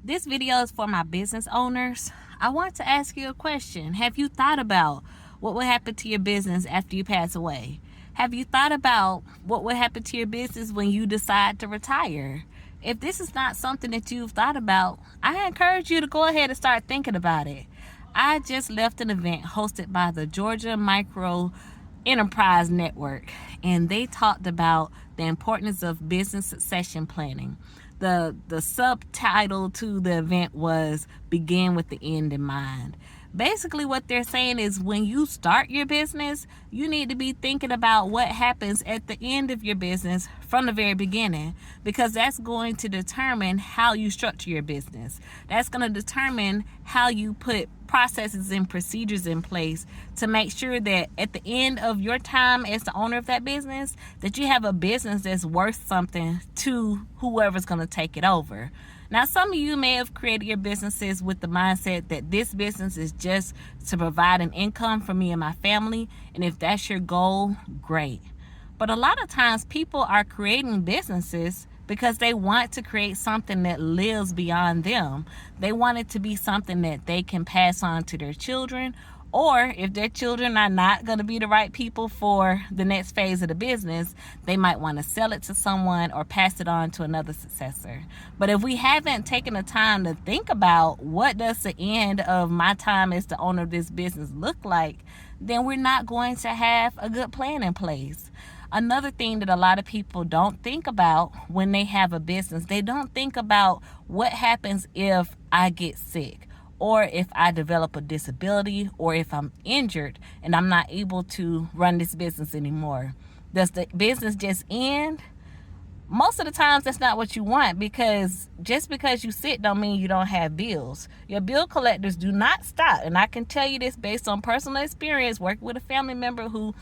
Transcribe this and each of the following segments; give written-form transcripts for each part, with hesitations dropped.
This video is for my business owners. I want to ask you a question. Have you thought about what will happen to your business after you pass away? Have you thought about what will happen to your business when you decide to retire? If this is not something that you've thought about, I encourage you to go ahead and start thinking about it. I just left an event hosted by the Georgia Micro Enterprise Network, and they talked about the importance of business succession planning. The subtitle to the event was Begin with the End in Mind. Basically, what they're saying is when you start your business, you need to be thinking about what happens at the end of your business from the very beginning, because that's going to determine how you structure your business. That's going to determine how you put processes and procedures in place to make sure that at the end of your time as the owner of that business, that you have a business that's worth something to whoever's going to take it over. Now, some of you may have created your businesses with the mindset that this business is just to provide an income for me and my family. And if that's your goal, great. But a lot of times people are creating businesses because they want to create something that lives beyond them. They want it to be something that they can pass on to their children, or if their children are not going to be the right people for the next phase of the business, they might want to sell it to someone or pass it on to another successor. But if we haven't taken the time to think about what does the end of my time as the owner of this business look like, then we're not going to have a good plan in place. Another thing that a lot of people don't think about when they have a business, they don't think about what happens if I get sick, or if I develop a disability, or if I'm injured and I'm not able to run this business anymore. Does the business just end? Most of the times that's not what you want, because just because you sick don't mean you don't have bills. Your bill collectors do not stop. And I can tell you this based on personal experience working with a family member who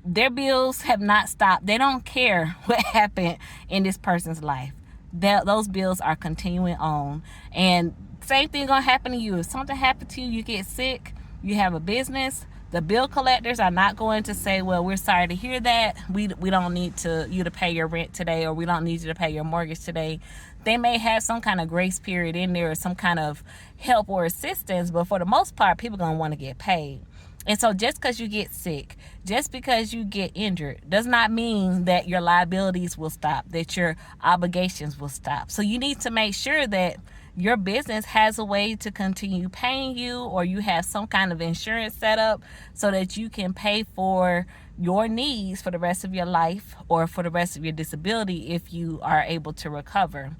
their bills have not stopped. They don't care what happened in this person's life. Those bills are continuing on. And same thing gonna happen to you. If something happened to you, you get sick, you have a business, the bill collectors are not going to say, well, we're sorry to hear that. We don't need you to pay your rent today, or we don't need you to pay your mortgage today. They may have some kind of grace period in there or some kind of help or assistance, but for the most part, people are gonna want to get paid. And so just because you get sick, just because you get injured, does not mean that your liabilities will stop, that your obligations will stop. So you need to make sure that your business has a way to continue paying you, or you have some kind of insurance set up so that you can pay for your needs for the rest of your life, or for the rest of your disability if you are able to recover.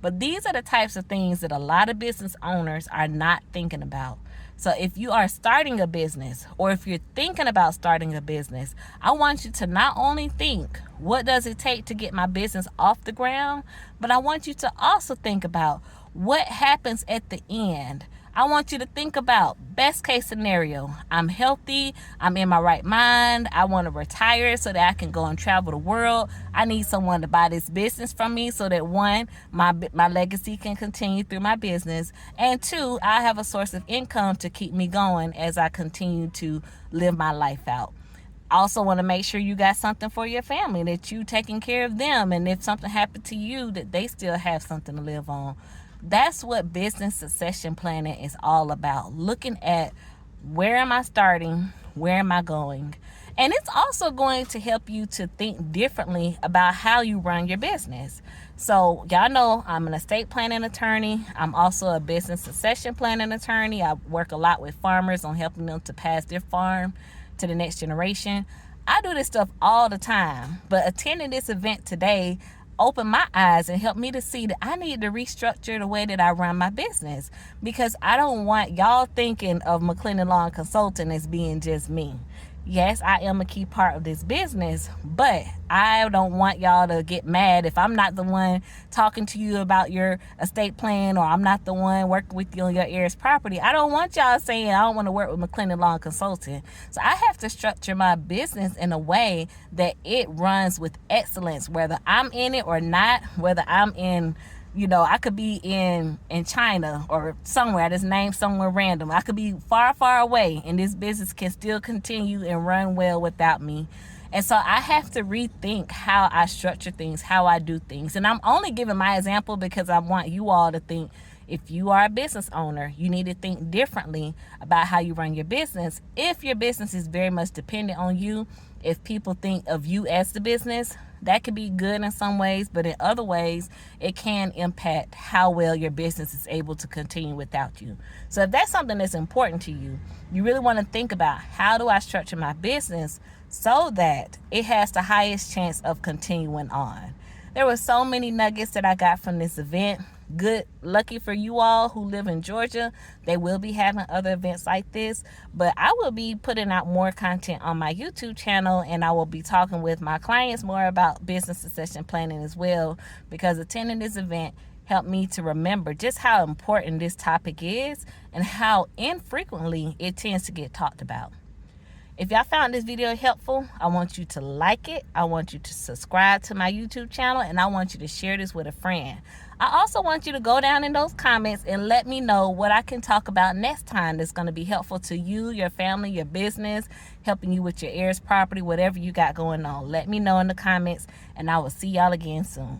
But these are the types of things that a lot of business owners are not thinking about. So if you are starting a business, or if you're thinking about starting a business, I want you to not only think, what does it take to get my business off the ground? But I want you to also think about what happens at the end. I want you to think about best case scenario. I'm healthy. I'm in my right mind. I want to retire so that I can go and travel the world. I need someone to buy this business from me so that, one, my legacy can continue through my business, and two, I have a source of income to keep me going as I continue to live my life out. Also want to make sure you got something for your family, that you taking care of them, and if something happened to you, that they still have something to live on. That's what business succession planning is all about. Looking at, where am I starting? Where am I going? And it's also going to help you to think differently about how you run your business. So y'all know I'm an estate planning attorney. I'm also a business succession planning attorney. I work a lot with farmers on helping them to pass their farm to the next generation. I do this stuff all the time, but attending this event today opened my eyes and helped me to see that I need to restructure the way that I run my business, because I don't want y'all thinking of McClendon Law and Consulting as being just me. Yes, I am a key part of this business, but I don't want y'all to get mad if I'm not the one talking to you about your estate plan, or I'm not the one working with you on your heirs property. I don't want y'all saying I don't want to work with McClendon Law and Consulting. So I have to structure my business in a way that it runs with excellence, whether I'm in it or not, whether I'm in, I could be in China or somewhere. I just named somewhere random. I could be far, far away, and this business can still continue and run well without me. And so I have to rethink how I structure things, how I do things. And I'm only giving my example because I want you all to think, if you are a business owner, you need to think differently about how you run your business. If your business is very much dependent on you, if people think of you as the business, that could be good in some ways, but in other ways, it can impact how well your business is able to continue without you. So if that's something that's important to you, you really want to think about, how do I structure my business so that it has the highest chance of continuing on? There were so many nuggets that I got from this event. Good, lucky for you all who live in Georgia, they will be having other events like this, but I will be putting out more content on my YouTube channel, and I will be talking with my clients more about business succession planning as well, because attending this event helped me to remember just how important this topic is and how infrequently it tends to get talked about. If y'all found this video helpful, I want you to like it, I want you to subscribe to my YouTube channel, and I want you to share this with a friend. I also want you to go down in those comments and let me know what I can talk about next time that's going to be helpful to you, your family, your business, helping you with your heirs property, whatever you got going on. Let me know in the comments, and I will see y'all again soon.